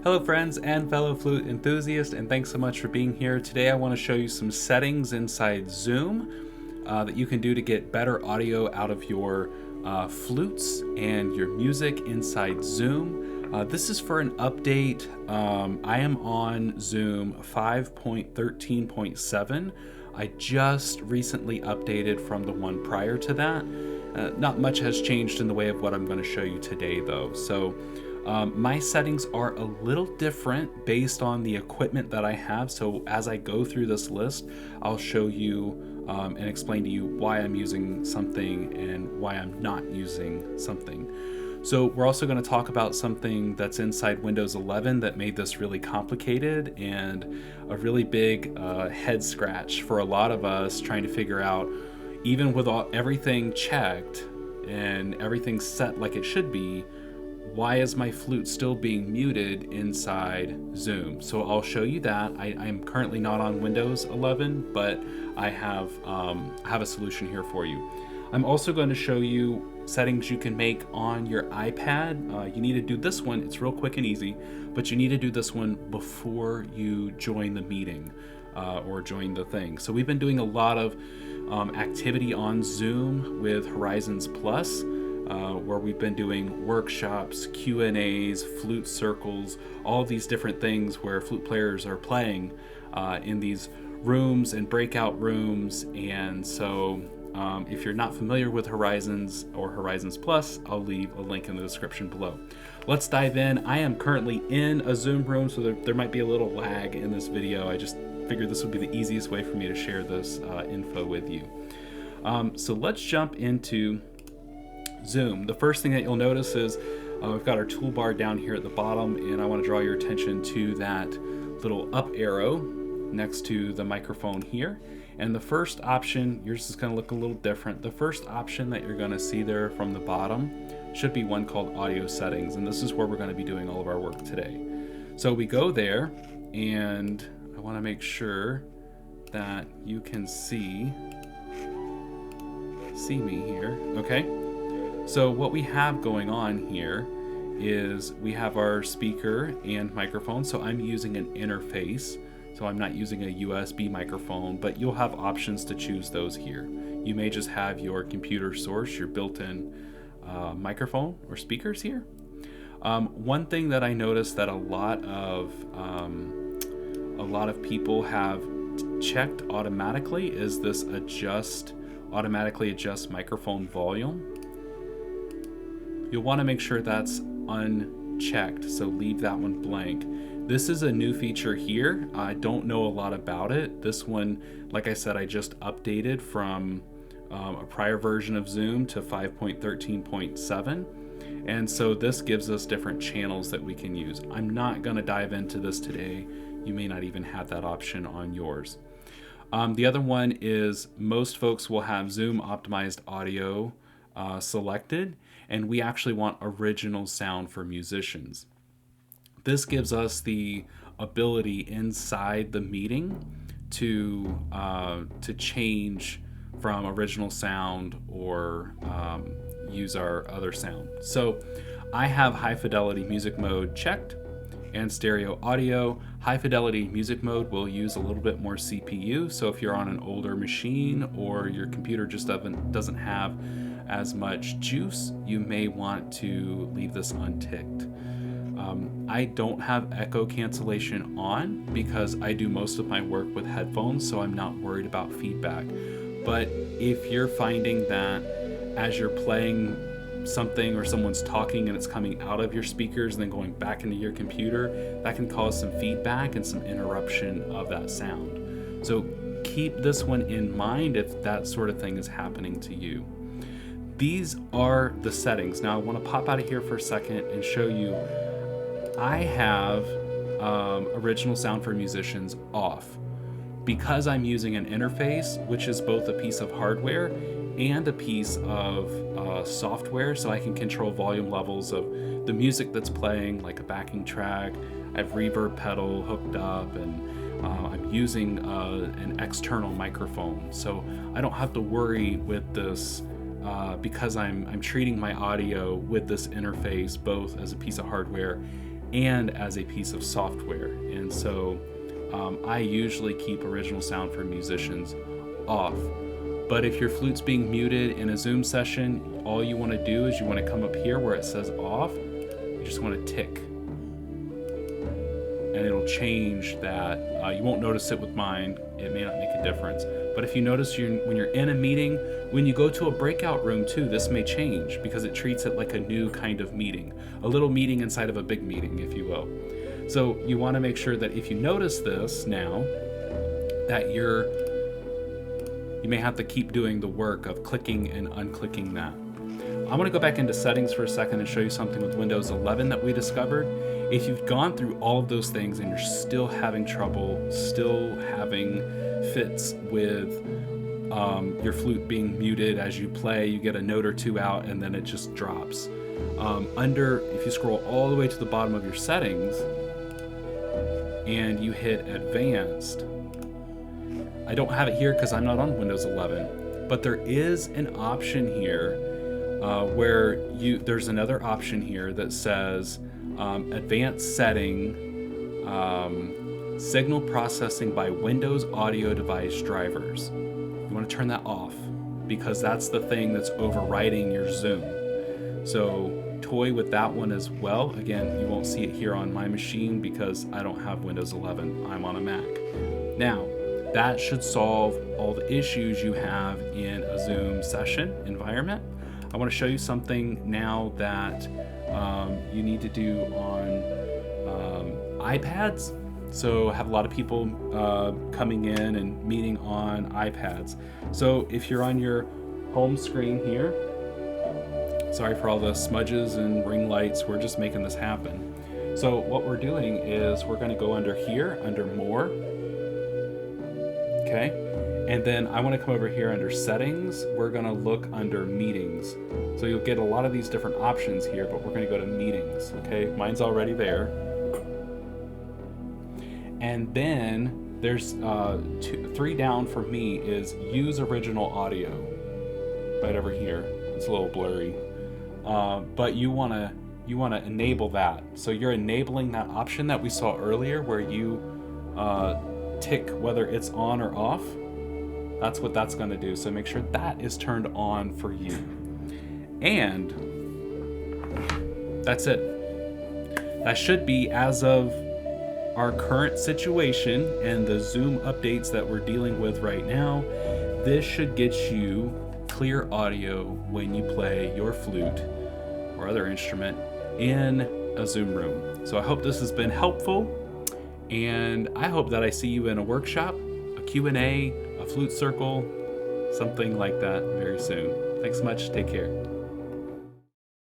Hello friends and fellow flute enthusiasts, and thanks so much for being here. Today I want to show you some settings inside Zoom that you can do to get better audio out of your flutes and your music inside Zoom. This is for an update. I am on Zoom 5.13.7. I just recently updated from the one prior to that. Not much has changed in the way of what I'm going to show you today though. So my settings are a little different based on the equipment that I have. So as I go through this list, I'll show you and explain to you why I'm using something and why I'm not using something. So we're also going to talk about something that's inside Windows 11 that made this really complicated and a really big head scratch for a lot of us trying to figure out, even with everything checked and everything set like it should be, why is my flute still being muted inside Zoom? So I'll show you that. I'm currently not on Windows 11, but I have a solution here for you. I'm also going to show you settings you can make on your iPad. You need to do this one. It's real quick and easy, but you need to do this one before you join the meeting or join the thing. So we've been doing a lot of activity on Zoom with Horizons Plus. Where we've been doing workshops, Q&As, flute circles, all these different things where flute players are playing in these rooms and breakout rooms. And so if you're not familiar with Horizons or Horizons Plus, I'll leave a link in the description below. Let's dive in. I am currently in a Zoom room, so there might be a little lag in this video. I just figured this would be the easiest way for me to share this info with you. So let's jump into Zoom. The first thing that you'll notice is we've got our toolbar down here at the bottom, and I want to draw your attention to that little up arrow next to the microphone here. And the first option, yours is going to look a little different. The first option that you're going to see there from the bottom should be one called Audio Settings, and this is where we're going to be doing all of our work today. So we go there, and I want to make sure that you can see me here. Okay. So what we have going on here is we have our speaker and microphone. So I'm using an interface. So I'm not using a USB microphone, but you'll have options to choose those here. You may just have your computer source, your built-in microphone or speakers here. One thing that I noticed that a lot of people have checked automatically is this automatically adjust microphone volume. You'll want to make sure that's unchecked, so leave that one blank. This is a new feature here. I don't know a lot about it. This one, like I said, I just updated from a prior version of Zoom to 5.13.7. And so this gives us different channels that we can use. I'm not going to dive into this today. You may not even have that option on yours. The other one is most folks will have Zoom optimized audio selected, and we actually want original sound for musicians. This gives us the ability inside the meeting to change from original sound or use our other sound. So I have high fidelity music mode checked and stereo audio. High fidelity music mode will use a little bit more CPU. So if you're on an older machine or your computer just doesn't have as much juice, you may want to leave this unticked. I don't have echo cancellation on because I do most of my work with headphones, so I'm not worried about feedback. But if you're finding that as you're playing something or someone's talking and it's coming out of your speakers and then going back into your computer, that can cause some feedback and some interruption of that sound. So keep this one in mind if that sort of thing is happening to you. These are the settings. Now I want to pop out of here for a second and show you I have original sound for musicians off because I'm using an interface, which is both a piece of hardware and a piece of software, so I can control volume levels of the music that's playing, like a backing track. I have reverb pedal hooked up, and I'm using an external microphone, so I don't have to worry with this because I'm treating my audio with this interface both as a piece of hardware and as a piece of software. And so I usually keep original sound for musicians off. But if your flute's being muted in a Zoom session, all you want to do is you want to come up here where it says off. You just want to tick. And it'll change that. You won't notice it with mine. It may not make a difference. But if you notice when you're in a meeting, when you go to a breakout room too, this may change because it treats it like a new kind of meeting. A little meeting inside of a big meeting, if you will. So you want to make sure that if you notice this now, that you may have to keep doing the work of clicking and unclicking that. I want to go back into settings for a second and show you something with Windows 11 that we discovered. If you've gone through all of those things and you're still having trouble, still having fits with your flute being muted as you play, you get a note or two out and then it just drops. If you scroll all the way to the bottom of your settings and you hit advanced, I don't have it here because I'm not on Windows 11, but there is an option here where there's another option here that says advanced setting, signal processing by Windows audio device drivers. You want to turn that off because that's the thing that's overriding your Zoom. So toy with that one as well. Again, you won't see it here on my machine because I don't have Windows 11. I'm on a Mac. Now, that should solve all the issues you have in a Zoom session environment. I want to show you something now that you need to do on iPads. So I have a lot of people coming in and meeting on iPads. So if you're on your home screen here, sorry for all the smudges and ring lights, we're just making this happen. So what we're doing is we're going to go under here, under more. Okay, and then I want to come over here under settings. We're going to look under meetings. So you'll get a lot of these different options here, but we're going to go to meetings. Okay, mine's already there. And then there's 3 down for me is use original audio right over here. It's a little blurry, but you want to enable that. So you're enabling that option that we saw earlier where you tick whether it's on or off. That's what that's going to do. So make sure that is turned on for you. And that's it. That should be, as of our current situation and the Zoom updates that we're dealing with right now, this should get you clear audio when you play your flute or other instrument in a Zoom room. So I hope this has been helpful, and I hope that I see you in a workshop, a Q&A, a Flute Circle, something like that very soon. Thanks so much. Take care.